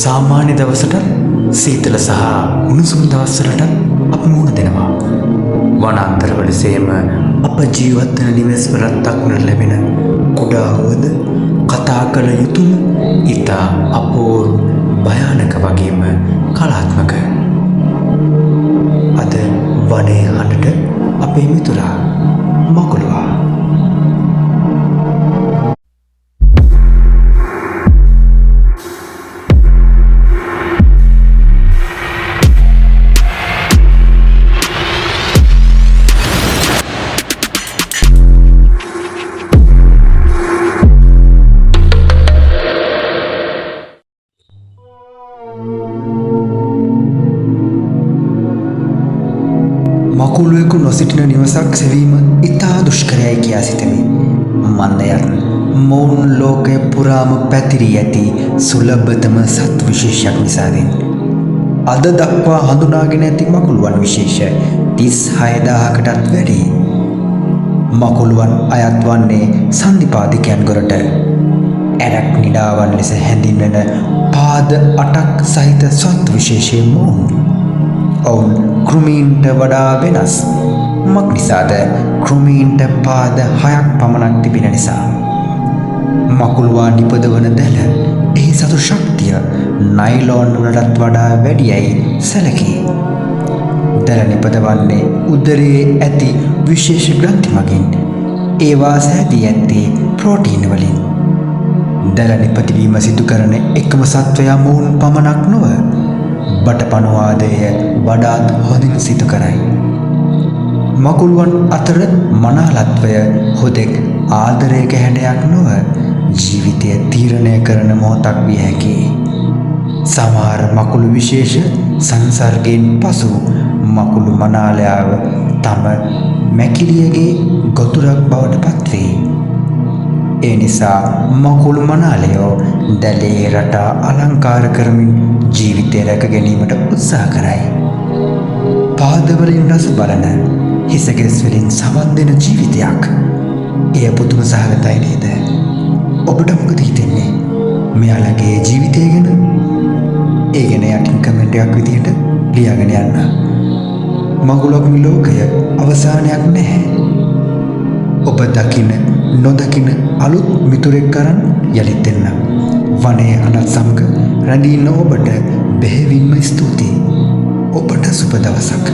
සාමාන්‍ය දවසට සීතල සහ උණුසුම් දවස්වලට අපි මුහුණ දෙනවා. වනාන්තරවල සේම අප ජීවත් වන නිවෙස්වලත් දක්නට ලැබෙන කුඩා වුවද කතා කළ යුතුම ඉතා අපූර්ව භයානක වගේම කලාත්මක. අද වනයේ හඬට අපේ මිතුරා මකුළුවා. මකුළුවෙකු නොසිටින නිවසක් සෙවීම ඉතා දුෂ්කරයයි කියා සිතමි. මන්දයත් මොවුන් ලෝකය පුරාම පැතිරී ඇති සුලභතම සත් විශේෂයක් නිසාවෙන්. අද දක්වා හඳුනාගෙන ඇති මකුළුවන් විශේෂ 36,000කටත් වැඩි. මකුළුවන් අයත් වන්නේ සන්ධිපාදිකයන් ගොරට. ඇරක් නිඩාවන් ලෙස හැඳින්වෙන පාද 8ක් සහිත සත් විශේෂයෙන් මොවුන්. ඔවුන් කෘමීන්ට වඩා වෙනස්. මක් නිසාද? කෘමීන්ට පාද 6ක් පමණක් තිබෙන නිසා. මකුළුවා නිපදවන දැල එහි සතු ශක්තිය නයිලෝන් වලටත් වඩා වැඩියයි සැලකේ. දැල නිපදවන්නේ උදරයේ ඇති විශේෂ ග්‍රන්ථි මගින්. ඒවා සෑදී ඇත්තේ ප්‍රෝටීන් වලින්. දැල නිපදවීම සිදු කරන එකම සත්වයා මොවුන් පමණක් නොව බටපනුවාදය වඩාත් හොඳින් සිදු කරයි. මකුළුවන් අතර මනාලත්වය හුදෙක් ආදරයක හැඩයක් නොව ජීවිතය තීරණය කරන මොහොතක් විය හැකියි. සමහර මකුළු විශේෂ සංසර්ගයෙන් පසු මකුළු මනාලයාව තම මැකිලියගේ ගොතුරක් බවට පත්වේ. ඒ නිසා මකුළු මනාලයෝ දැලේ රටා අලංකාර කරමින් ජීවිතය රැක ගැනීමට උත්සාහ කරයි. පාදවලින් රස බලන හිසකෙස් වලින් සවන් දෙන ජීවිතයක්. එය පුදුම සහගතයි නේද? ඔබට මොකද හිතෙන්නේ මෙයාලගේ ජීවිතය ගැන? ඒ ගැන යටින් කමෙන්ට් එකක් විදිහට ලියාගෙන යන්න. මකුළුවන්ගේ ලෝකය අවසානයක් නැහැ. ඔබ දකින නොදකින අලුත් මිතුරෙක් කරන් යළිත් එන්න. වනයේ අනත් සමග රැඳී ඉන්න ඔබට බෙහෙවින්ම ස්තුතියි. ඔබට සුබ දවසක්.